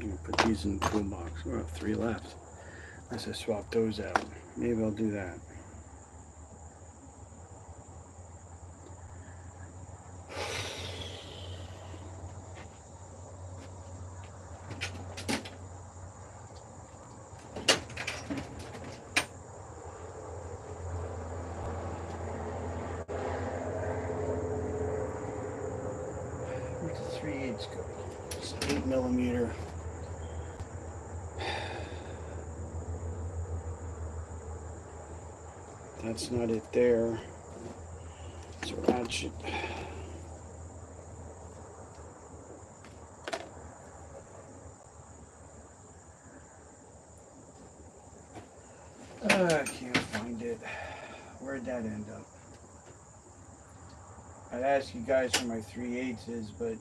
I'm gonna put these in the toolbox. We have 3 left. Unless I swap those out. Maybe I'll do that. Where's the 3/8 go? It's 8mm. That's not it there. It's a ratchet. I can't find it. Where'd that end up? I'd ask you guys for my 3/8s, but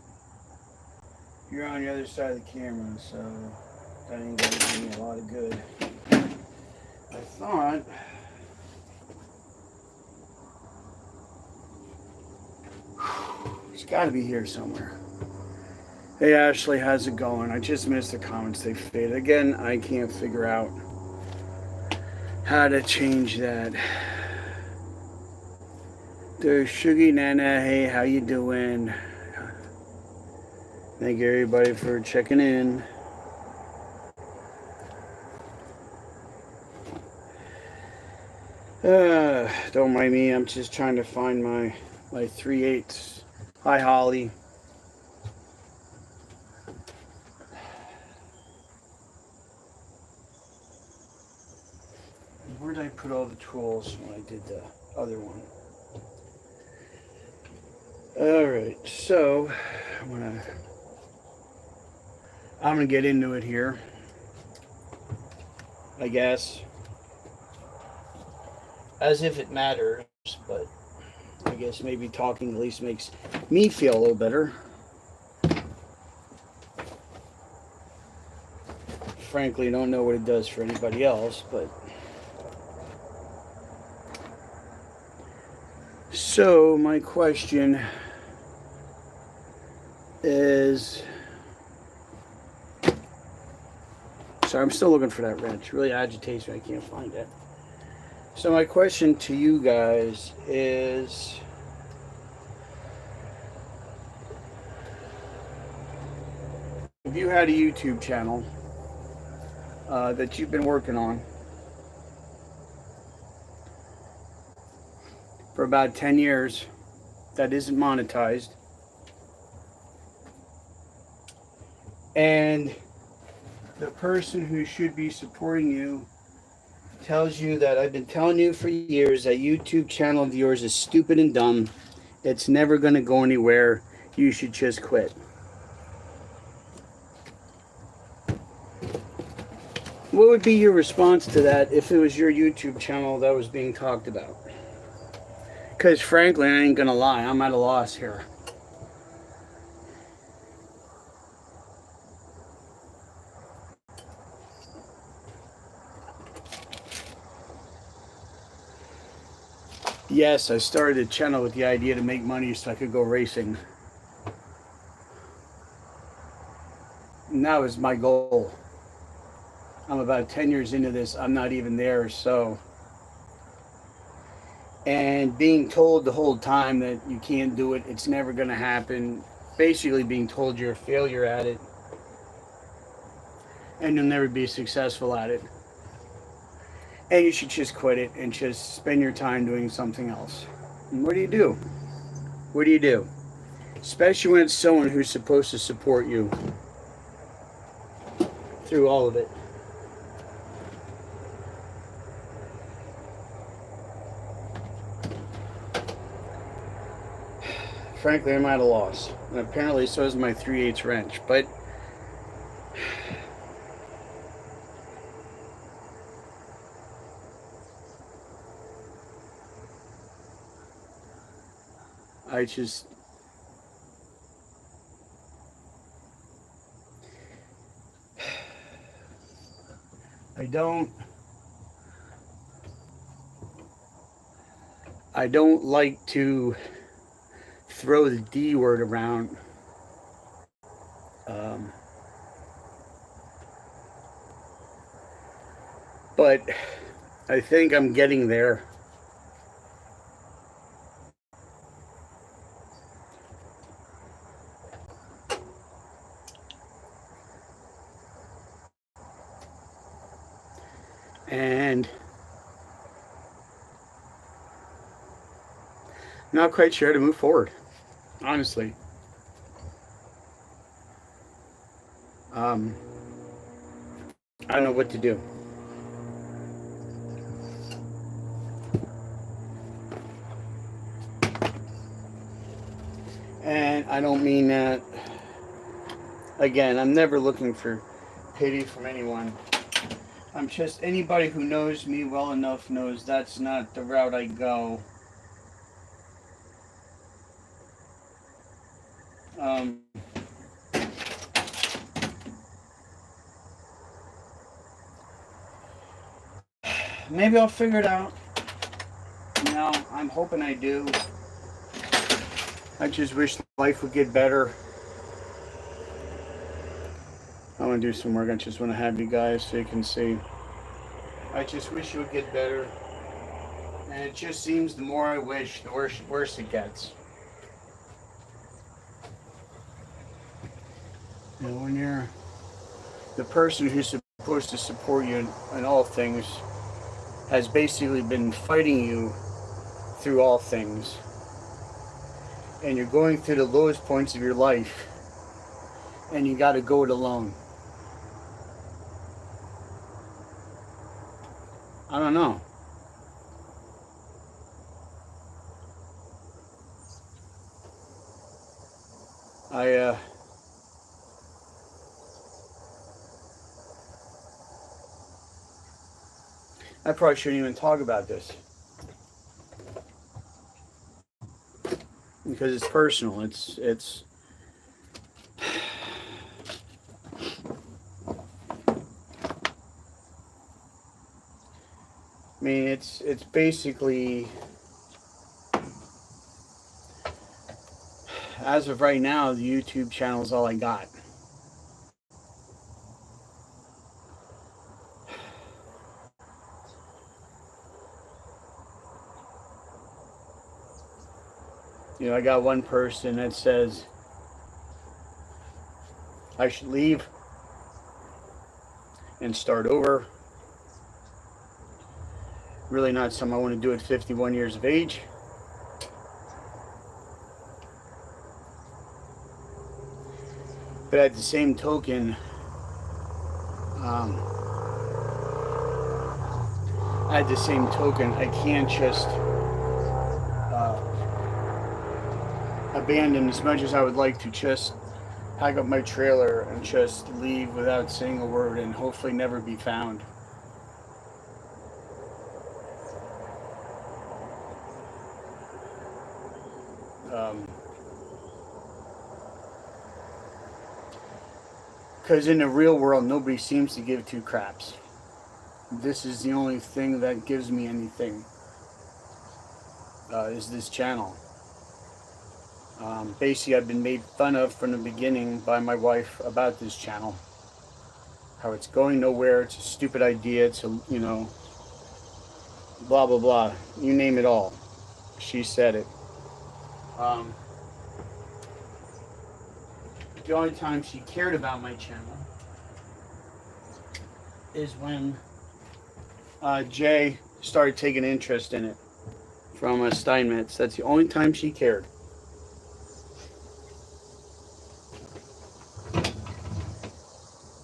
you're on the other side of the camera, so that ain't gonna do me a lot of good. I thought it's got to be here somewhere. Hey Ashley, how's it going? I just missed the comments. They faded again. I can't figure out how to change that. There's Sugi Nana. Hey, how you doing? Thank you everybody for checking in. Don't mind me. I'm just trying to find my 3/8. Hi Holly. Where did I put all the tools when I did the other one? Alright, so I'm gonna get into it here, I guess. As if it matters, but I guess maybe talking at least makes me feel a little better. Frankly, don't know what it does for anybody else, but so my question is, sorry, I'm still looking for that wrench. Really agitates me. I can't find it. So my question to you guys is, if you had a YouTube channel that you've been working on for about 10 years that isn't monetized, and the person who should be supporting you tells you that I've been telling you for years that YouTube channel of yours is stupid and dumb, it's never going to go anywhere, you should just quit. What would be your response to that if it was your YouTube channel that was being talked about? Because frankly, I ain't going to lie, I'm at a loss here. Yes, I started a channel with the idea to make money so I could go racing. And that was my goal. I'm about 10 years into this. I'm not even there, so. And being told the whole time that you can't do it, it's never going to happen. Basically being told you're a failure at it. And you'll never be successful at it. And you should just quit it and just spend your time doing something else. And what do you do? What do you do? Especially when it's someone who's supposed to support you through all of it. Frankly, I'm at a loss. And apparently so is my 3/8 wrench. But I just, I don't like to throw the D word around. But I think I'm getting there. And not quite sure how to move forward, honestly. Um, I don't know what to do. And I don't mean that. Again, I'm never looking for pity from anyone. I'm just, anybody who knows me well enough knows that's not the route I go. Um, maybe I'll figure it out. You know, I'm hoping I do. I just wish life would get better. I want to do some work. I just want to have you guys so you can see. I just wish it would get better. And it just seems the more I wish, the worse it gets. You know, when you're the person who's supposed to support you in all things has basically been fighting you through all things. And you're going through the lowest points of your life. And you got to go it alone. I don't know. I probably shouldn't even talk about this because it's personal. It's I mean, it's basically, as of right now, the YouTube channel is all I got. You know, I got one person that says I should leave and start over. Really not something I want to do at 51 years of age. But at the same token, I can't just abandon, as much as I would like to, just pack up my trailer and just leave without saying a word and hopefully never be found. Because in the real world, nobody seems to give two craps. This is the only thing that gives me anything, is this channel. Basically, I've been made fun of from the beginning by my wife about this channel. How it's going nowhere, it's a stupid idea, it's a, you know, blah, blah, blah. You name it all. She said it. The only time she cared about my channel is when Jay started taking interest in it from Steinmetz. That's the only time she cared.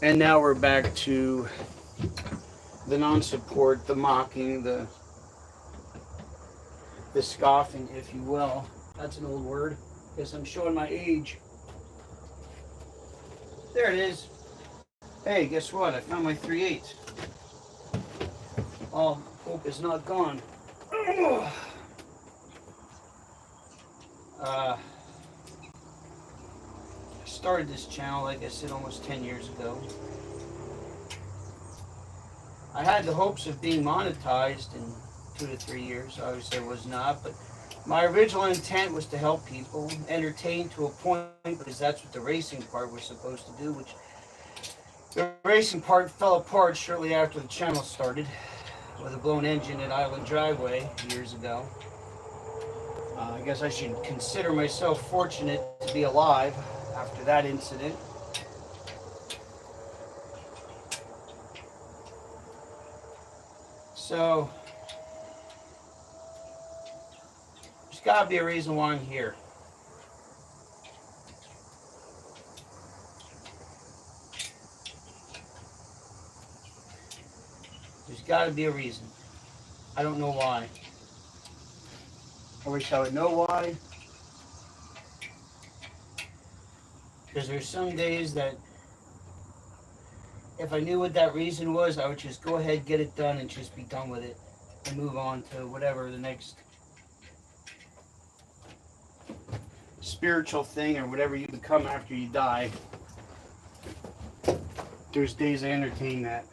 And now we're back to the non-support, the mocking, the scoffing, if you will. That's an old word. Guess I'm showing my age. There it is. Hey, guess what? I found my 3/8. All hope is not gone. I started this channel, like I said, almost 10 years ago. I had the hopes of being monetized in 2 to 3 years. Obviously, I was not, but my original intent was to help people, entertain to a point, because that's what the racing part was supposed to do, which The racing part fell apart shortly after the channel started with a blown engine at Island Driveway years ago. I guess I should consider myself fortunate to be alive after that incident. So, there's got to be a reason why I'm here. There's got to be a reason. I don't know why. I wish I would know why. Because there's some days that if I knew what that reason was, I would just go ahead, get it done, and just be done with it. And move on to whatever the next spiritual thing or whatever you become after you die. There's days I entertain that.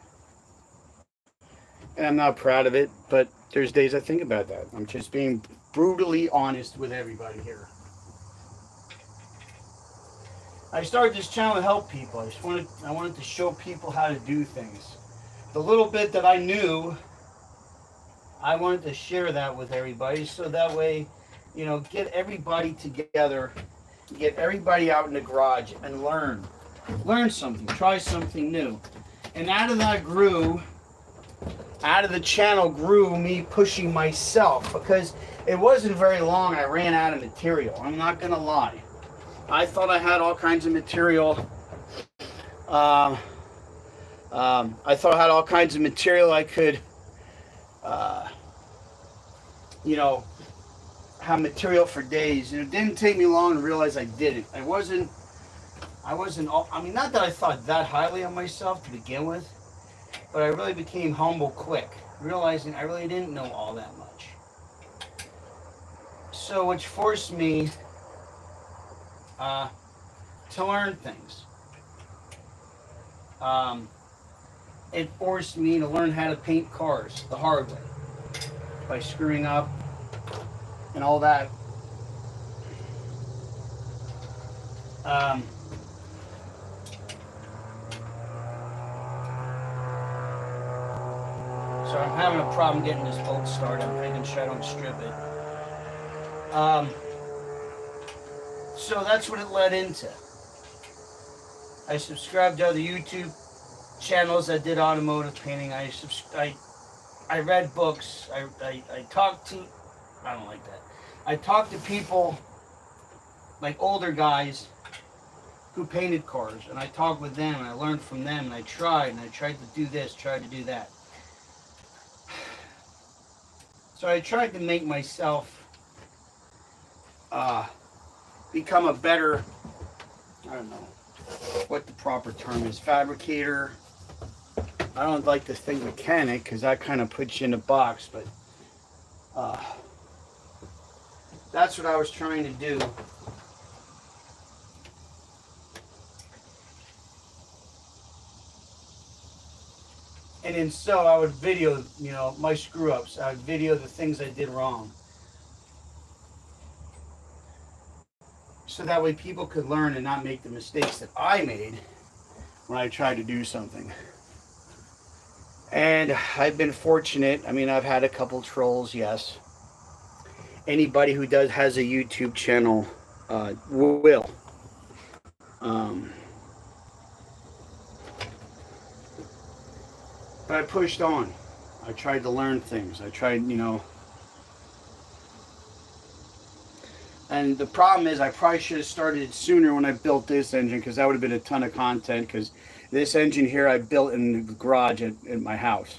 And I'm not proud of it, but there's days I think about that. I'm just being brutally honest with everybody here. I started this channel to help people. I wanted to show people how to do things. The little bit that I knew, I wanted to share that with everybody, so that way, you know, get everybody together, get everybody out in the garage and learn something, try something new. And out of that out of the channel grew me pushing myself, because it wasn't very long I ran out of material. I'm not gonna lie. I thought I had all kinds of material. I thought I had all kinds of material I could, you know, have material for days. And it didn't take me long to realize I didn't. I wasn't, I mean, not that I thought that highly of myself to begin with, but I really became humble quick, realizing I really didn't know all that much. So, which forced me to learn things. It forced me to learn how to paint cars the hard way by screwing up and all that. So I'm having a problem getting this boat started. I'm making sure I don't strip it. So that's what it led into. I subscribed to other YouTube channels that did automotive painting. I read books. I talked to, I don't like that. I talked to people, like older guys who painted cars, and I talked with them, and I learned from them, and I tried to do this, tried to do that. So I tried to make myself become a better, I don't know what the proper term is, fabricator. I don't like to think mechanic, because that kind of puts you in a box, but that's what I was trying to do. And then so I would video, you know, my screw ups. I would video the things I did wrong. So that way people could learn and not make the mistakes that I made when I tried to do something. And I've been fortunate. I mean, I've had a couple trolls, yes. Anybody who has a YouTube channel will. But I pushed on. I tried to learn things. I tried, you know. And the problem is I probably should have started it sooner when I built this engine, because that would have been a ton of content, because this engine here I built in the garage at my house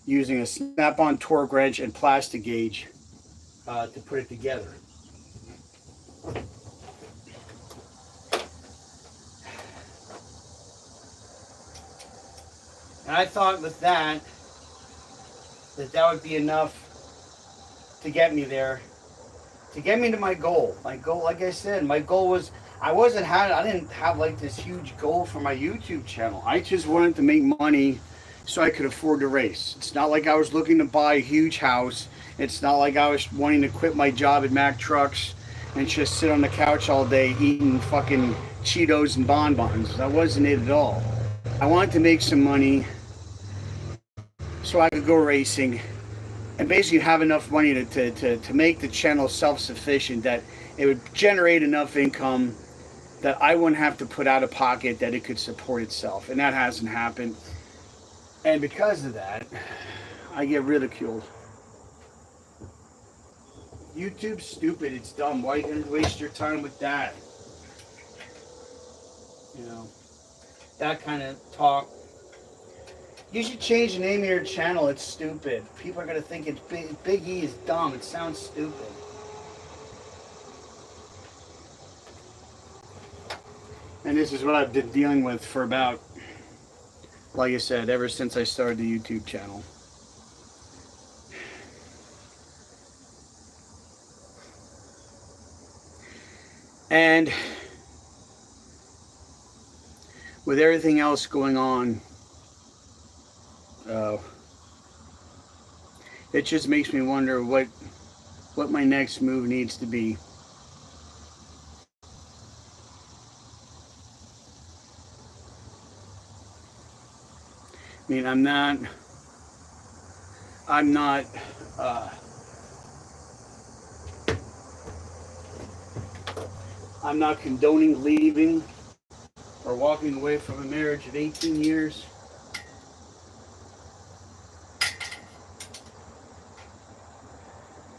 using a snap-on torque wrench and plastic gauge to put it together. And I thought with that would be enough to get me there, to get me to my goal. My goal, like I said, my goal was, I didn't have like this huge goal for my YouTube channel. I just wanted to make money so I could afford to race. It's not like I was looking to buy a huge house. It's not like I was wanting to quit my job at Mack Trucks and just sit on the couch all day eating fucking Cheetos and bonbons. That wasn't it at all. I wanted to make some money so I could go racing and basically have enough money to make the channel self-sufficient, that it would generate enough income that I wouldn't have to put out of pocket, that it could support itself. And that hasn't happened. And because of that, I get ridiculed. YouTube's stupid, it's dumb. Why are you going to waste your time with that? You know, that kind of talk. You should change the name of your channel. It's stupid. People are going to think it's Big E is dumb. It sounds stupid. And this is what I've been dealing with for about, like I said, ever since I started the YouTube channel. And with everything else going on, it just makes me wonder what my next move needs to be. I mean, I'm not condoning leaving or walking away from a marriage of 18 years.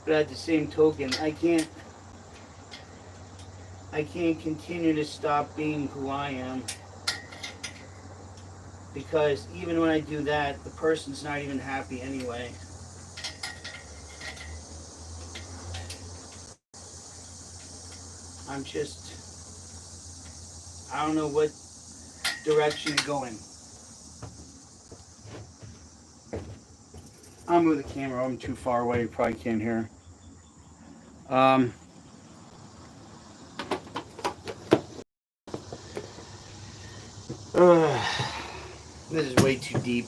But at the same token, I can't continue to stop being who I am. Because even when I do that, the person's not even happy anyway. I don't know what direction to go in. I'll move the camera. I'm too far away. You probably can't hear. This is way too deep.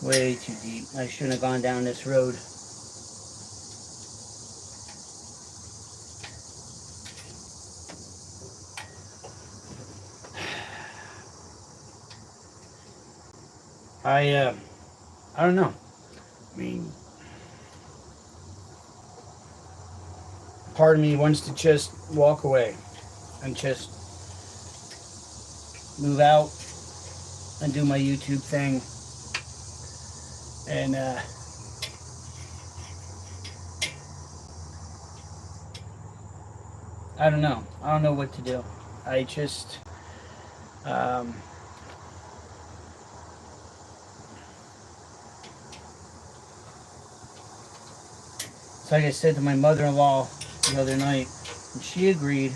Way too deep. I shouldn't have gone down this road. I don't know. I mean, part of me wants to just walk away and just move out and do my YouTube thing. And I don't know. I don't know what to do. I just so like I said to my mother-in-law the other night, and she agreed.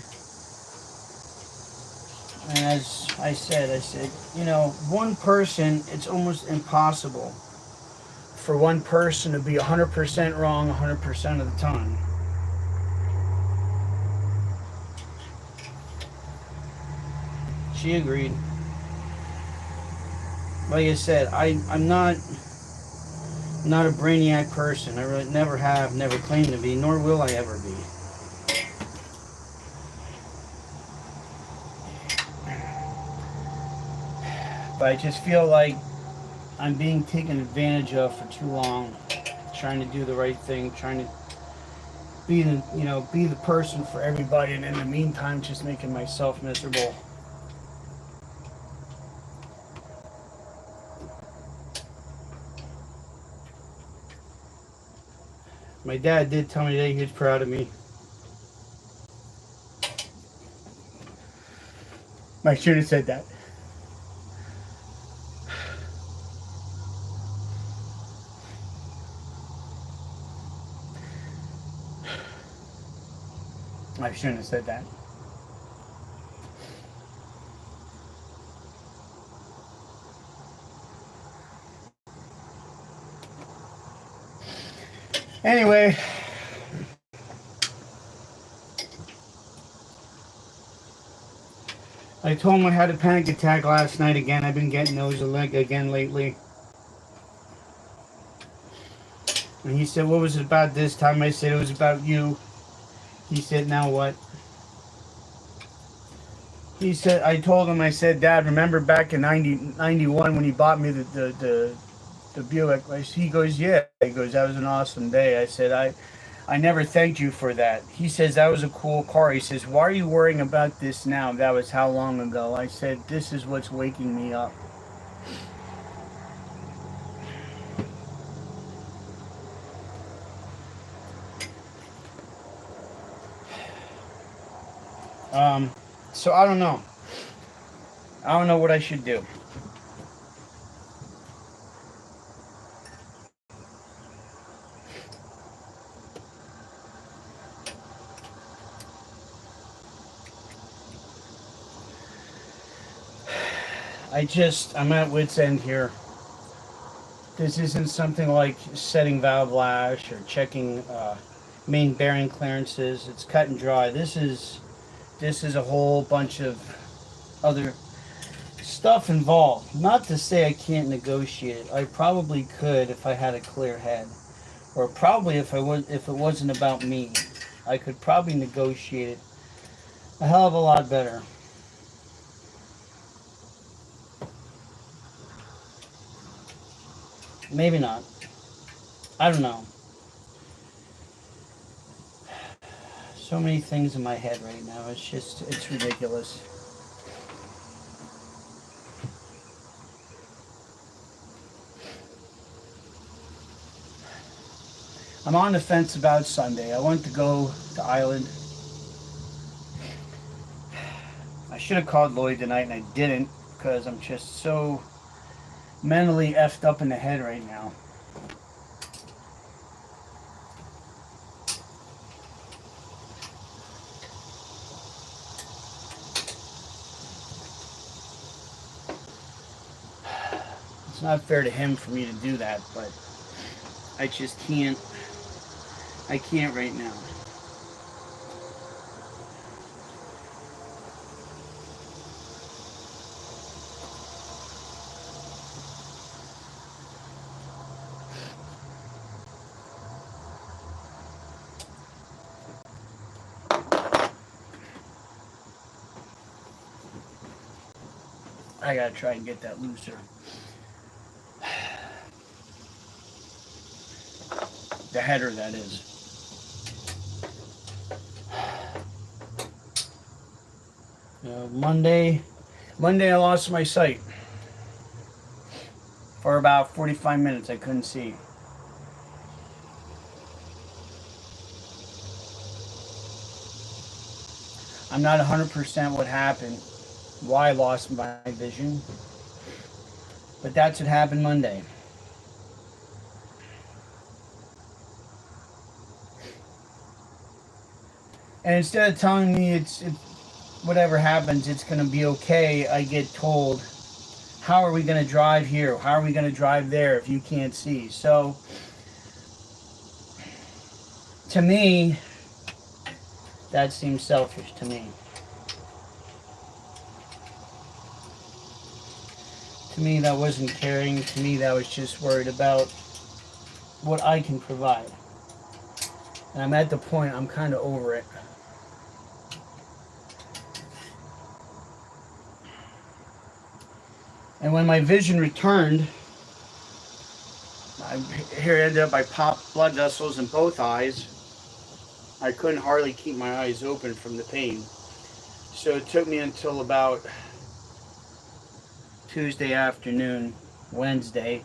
And as I said, you know, one person, it's almost impossible for one person to be 100% wrong 100% of the time. She agreed. Like I said, I'm not a brainiac person. I really never have, never claimed to be, nor will I ever be. But I just feel like I'm being taken advantage of for too long, trying to do the right thing, trying to be the person for everybody, and in the meantime just making myself miserable. My dad did tell me today he was proud of me. I shouldn't have said that. I shouldn't have said that. Anyway, I told him I had a panic attack last night again. I've been getting those again lately. And he said, what was it about this time? I said, it was about you. He said, now what? He said, I told him, I said, Dad, remember back in 91 when he bought me the Buick? He goes, yeah. He goes, that was an awesome day. I said, I never thanked you for that. He says, that was a cool car. He says, why are you worrying about this now? That was how long ago? I said, this is what's waking me up. So I don't know. I don't know what I should do. I'm at wit's end here. This isn't something like setting valve lash or checking main bearing clearances. It's cut and dry. This is a whole bunch of other stuff involved. Not to say I can't negotiate. I probably could if I had a clear head, or probably if it wasn't about me, I could probably negotiate it a hell of a lot better. Maybe not. I don't know. So many things in my head right now. It's ridiculous. I'm on the fence about Sunday. I wanted to go to Island. I should have called Lloyd tonight and I didn't because I'm just so mentally effed up in the head right now. It's not fair to him for me to do that, but I just can't. I can't right now. I gotta try and get that looser. The header, that is. Monday I lost my sight. For about 45 minutes I couldn't see. I'm not 100% what happened, why I lost my vision, but that's what happened Monday. And instead of telling me it's whatever happens, it's going to be okay, I get told, how are we going to drive here? How are we going to drive there if you can't see? So, to me, that seems selfish to me. To me, that wasn't caring. To me, that was just worried about what I can provide. And I'm at the point, I'm kind of over it. And when my vision returned, here ended up I popped blood vessels in both eyes. I couldn't hardly keep my eyes open from the pain. So it took me until about Tuesday afternoon, Wednesday,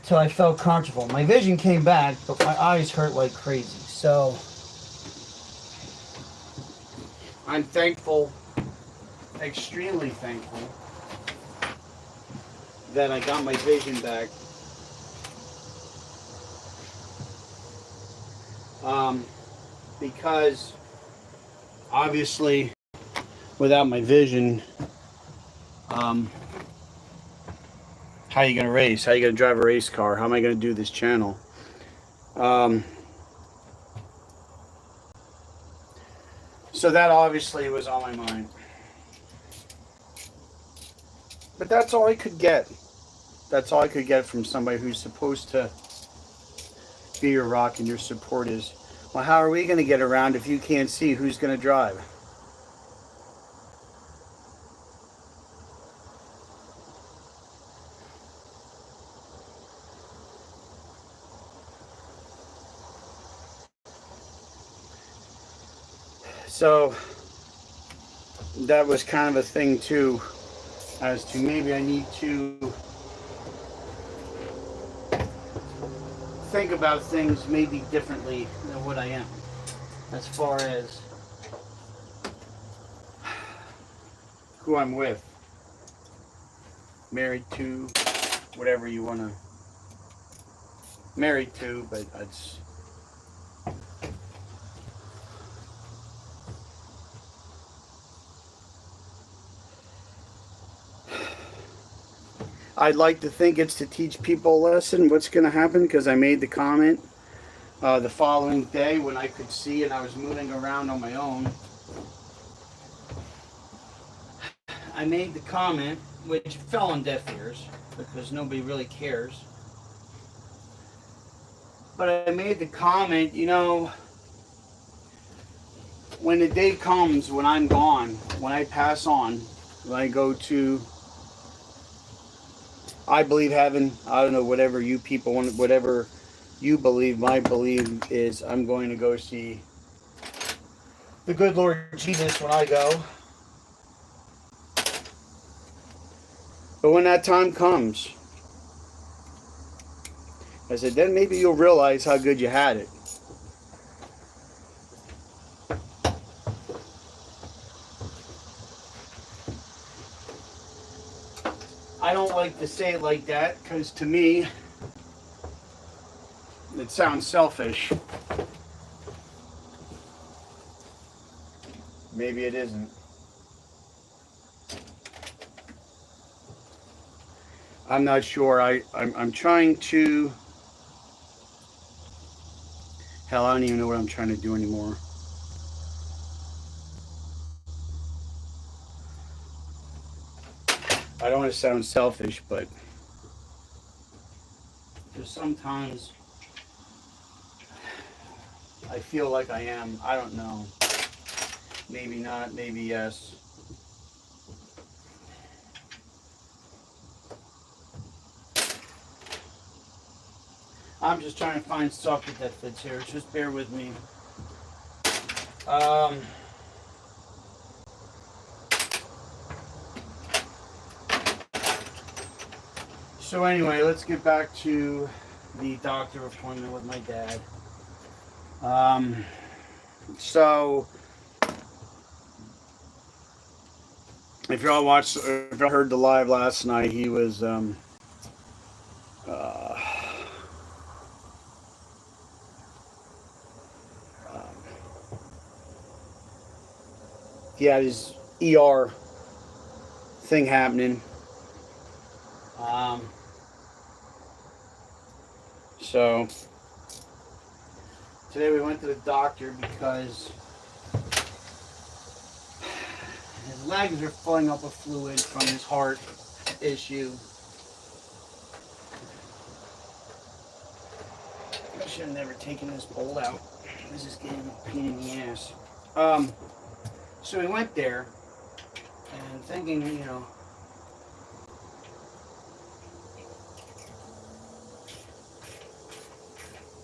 till I felt comfortable. My vision came back, but my eyes hurt like crazy. So I'm thankful, extremely thankful, that I got my vision back. Because obviously without my vision, how are you going to race? How are you going to drive a race car? How am I going to do this channel? So that obviously was on my mind. But that's all I could get. That's all I could get from somebody who's supposed to be your rock and your support is, well, how are we going to get around if you can't see? Who's going to drive? So that was kind of a thing too, as to maybe I need to think about things maybe differently than what I am, as far as who I'm with, married to, whatever you want to, married to, but it's, I'd like to think it's to teach people a lesson. What's going to happen? Because I made the comment the following day when I could see and I was moving around on my own. I made the comment, which fell on deaf ears because nobody really cares. But I made the comment, you know, when the day comes when I'm gone, when I pass on, when I go to, I believe heaven, I don't know, whatever you people want, whatever you believe, my belief is I'm going to go see the good Lord Jesus when I go. But when that time comes, I said, then maybe you'll realize how good you had it. I don't like to say it like that because to me, it sounds selfish. Maybe it isn't. I'm not sure. I'm trying to... Hell, I don't even know what I'm trying to do anymore. I don't want to sound selfish, but just sometimes I feel like I am. I don't know. Maybe not, maybe yes. I'm just trying to find socket that fits here. Just bear with me. So anyway, let's get back to the doctor appointment with my dad. So if y'all watched, if y'all heard the live last night, he was he had his ER thing happening. So today we went to the doctor because his legs are filling up with fluid from his heart issue. I should have never taken this bolt out. This is getting a pain in the ass. So we went there and thinking, you know,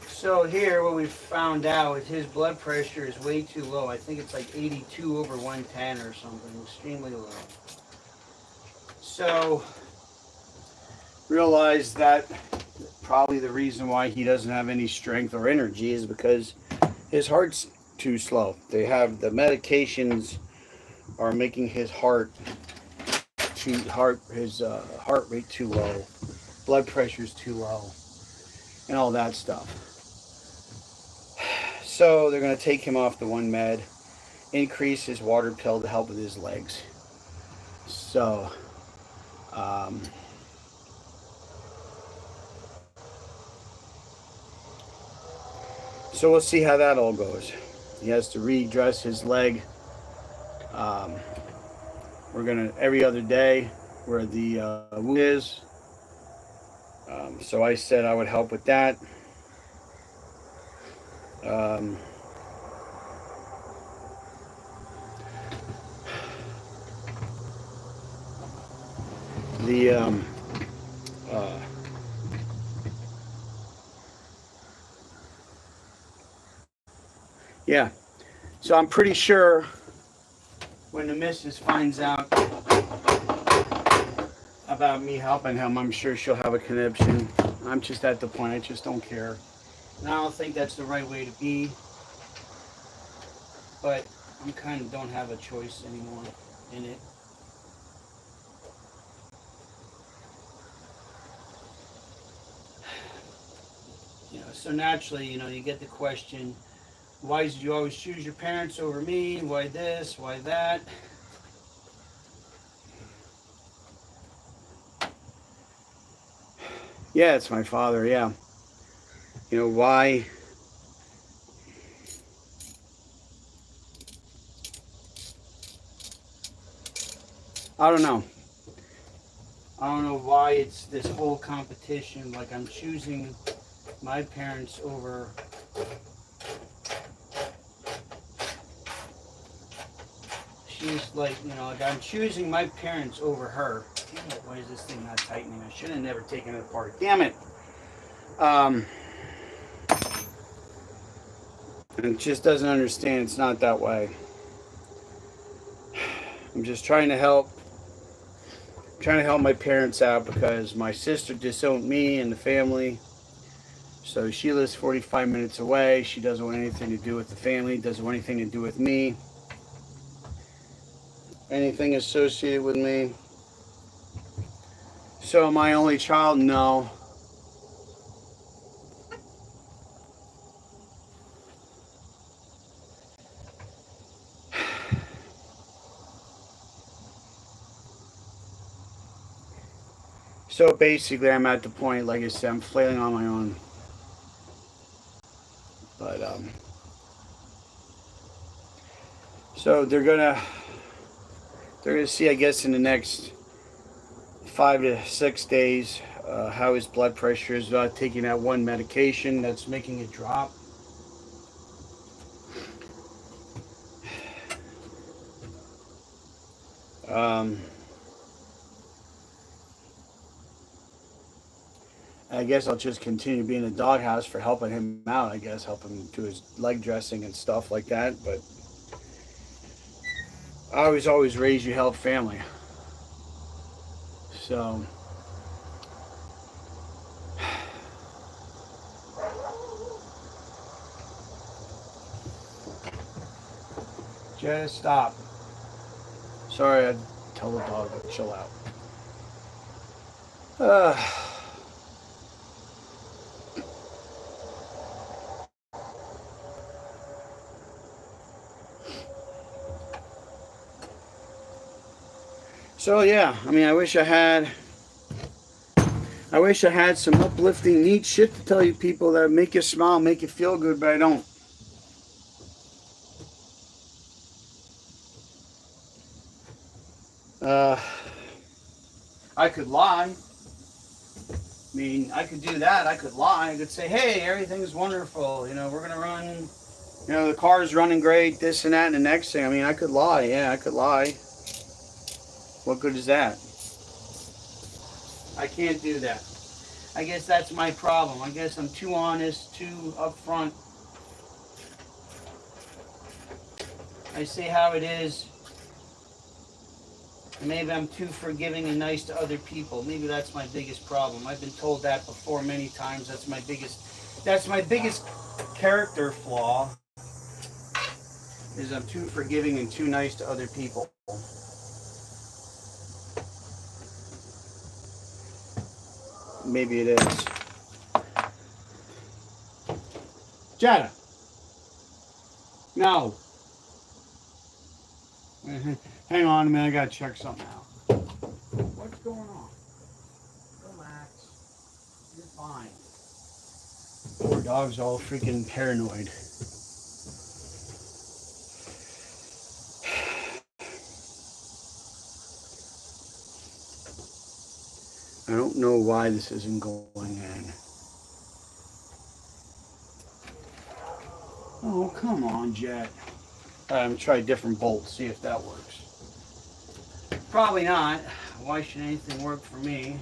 so here what we found out is his blood pressure is way too low. I think it's like 82 over 110 or something, extremely low. So realized that probably the reason why he doesn't have any strength or energy is because his heart's too slow. They have the medications are making his heart rate too low, blood pressure's too low, and all that stuff. So they're going to take him off the one med, increase his water pill to help with his legs. So so we'll see how that all goes. He has to redress his leg. We're gonna every other day where the wound is. So I said I would help with that. Yeah. So I'm pretty sure when the missus finds out about me helping him, I'm sure she'll have a conniption. I'm just at the point, I just don't care. And I don't think that's the right way to be. But I kind of don't have a choice anymore in it. You know, so naturally, you know, you get the question, why did you always choose your parents over me? Why this? Why that? Yeah, it's my father, yeah. You know, why? I don't know. I don't know why it's this whole competition. Like I'm choosing my parents over. She's like, you know, like I'm choosing my parents over her. Damn it, why is this thing not tightening? I should have never taken it apart. Damn it. And it just doesn't understand it's not that way. I'm just trying to help my parents out because my sister disowned me and the family. So she lives 45 minutes away. She doesn't want anything to do with the family, doesn't want anything to do with me. Anything associated with me. So am I only child? No. So basically I'm at the point, like I said, I'm flailing on my own. But so they're gonna see, I guess, in the next 5 to 6 days how his blood pressure is. Taking that one medication that's making it drop. I guess I'll just continue being a doghouse for helping him out. I guess help him do his leg dressing and stuff like that. But I always raise you help family. So just stop. Sorry, I'd tell the dog to chill out. So yeah, I mean, I wish I had some uplifting, neat shit to tell you people that make you smile, make you feel good, but I don't. I could lie. I mean, I could do that. I could lie. I could say, hey, everything's wonderful. You know, we're going to run, you know, the car's running great, this and that, and the next thing. I mean, I could lie. Yeah, I could lie. What good is that? I can't do that. I guess that's my problem. I guess I'm too honest, too upfront. I say how it is. Maybe I'm too forgiving and nice to other people. Maybe that's my biggest problem. I've been told that before many times. That's my biggest character flaw. Is I'm too forgiving and too nice to other people. Maybe it is. Jada. No. Hang on a minute, I gotta check something out. What's going on? Relax. You're fine. Poor dog's all freaking paranoid. I don't know why this isn't going in. Oh, come on, Jet. Try a different bolt, see if that works. Probably not. Why should anything work for me?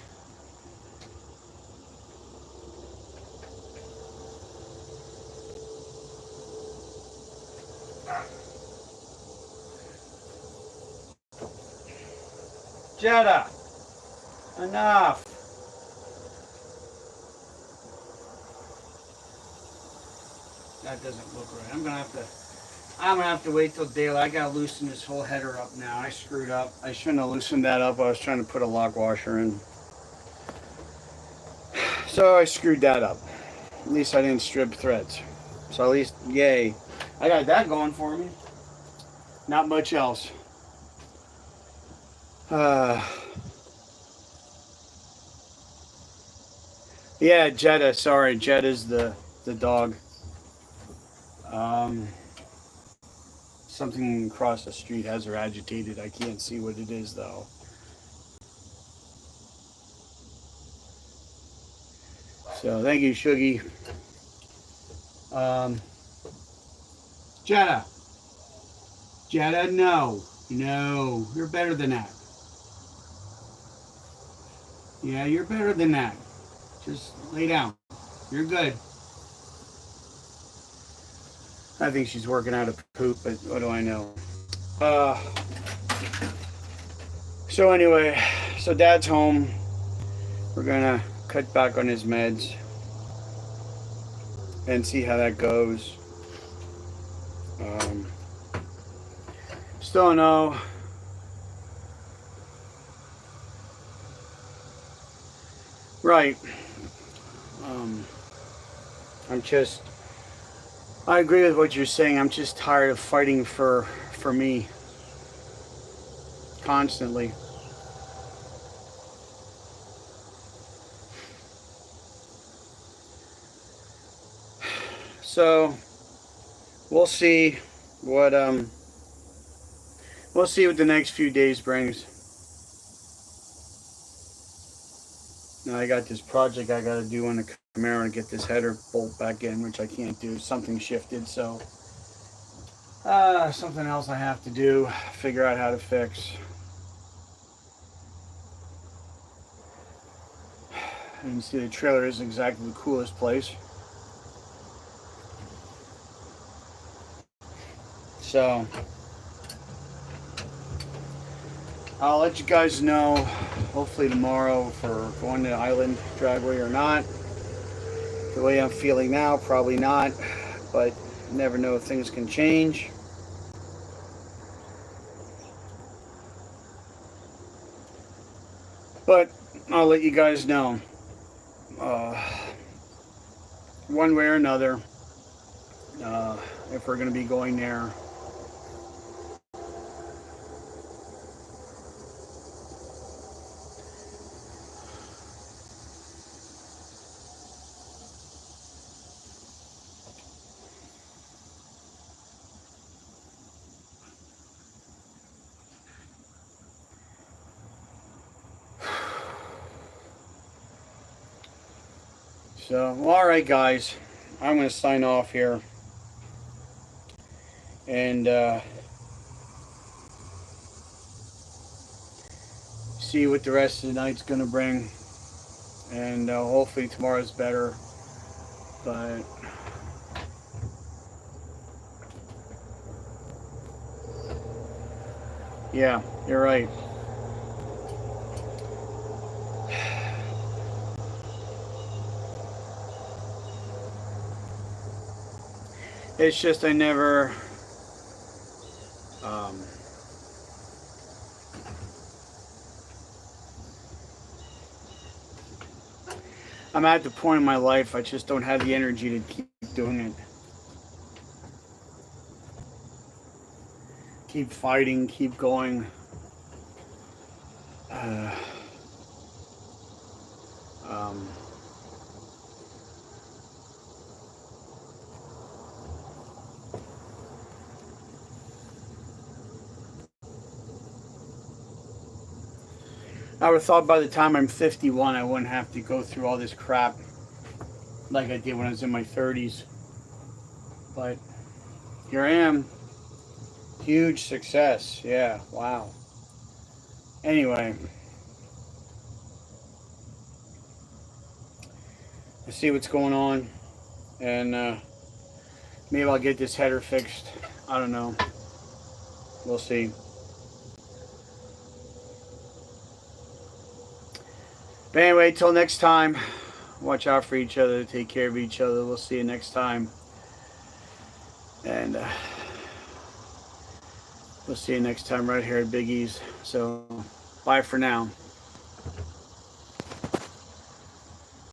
Jetta, enough. That doesn't look right. I'm gonna have to wait till daylight. I gotta loosen this whole header up now. I screwed up. I shouldn't have loosened that up. I was trying to put a lock washer in. So I screwed that up. At least I didn't strip threads. So at least, yay. I got that going for me. Not much else. Yeah, Jetta. Sorry, Jetta's the dog. Something across the street has her agitated. I can't see what it is though. So thank you, Shuggy. Jetta. Jetta, no. No, you're better than that. Yeah, you're better than that. Just lay down. You're good. I think she's working out a poop, but what do I know? So anyway, so Dad's home. We're gonna cut back on his meds and see how that goes. Still don't know. Right. I agree with what you're saying. I'm just tired of fighting for me constantly. So we'll see what the next few days brings. Now I got this project I got to do on the Camaro to get this header bolt back in, which I can't do. Something shifted, so something else I have to do. Figure out how to fix. You can see the trailer isn't exactly the coolest place. So I'll let you guys know hopefully tomorrow if we're going to the island driveway or not. The way I'm feeling now, probably not, but you never know if things can change. But I'll let you guys know one way or another if we're going to be going there. So, alright guys, I'm going to sign off here. And see what the rest of the night's going to bring. And hopefully tomorrow's better. But yeah, you're right. It's just I never I'm at the point in my life I just don't have the energy to keep doing it. Keep fighting, keep going. I would have thought by the time I'm 51 I wouldn't have to go through all this crap like I did when I was in my 30s. But here I am. Huge success. Yeah, wow. Anyway, I see what's going on, and maybe I'll get this header fixed. I don't know. We'll see. But anyway, till next time, watch out for each other. Take care of each other. We'll see you next time. And we'll see you next time right here at Big E's. So, bye for now.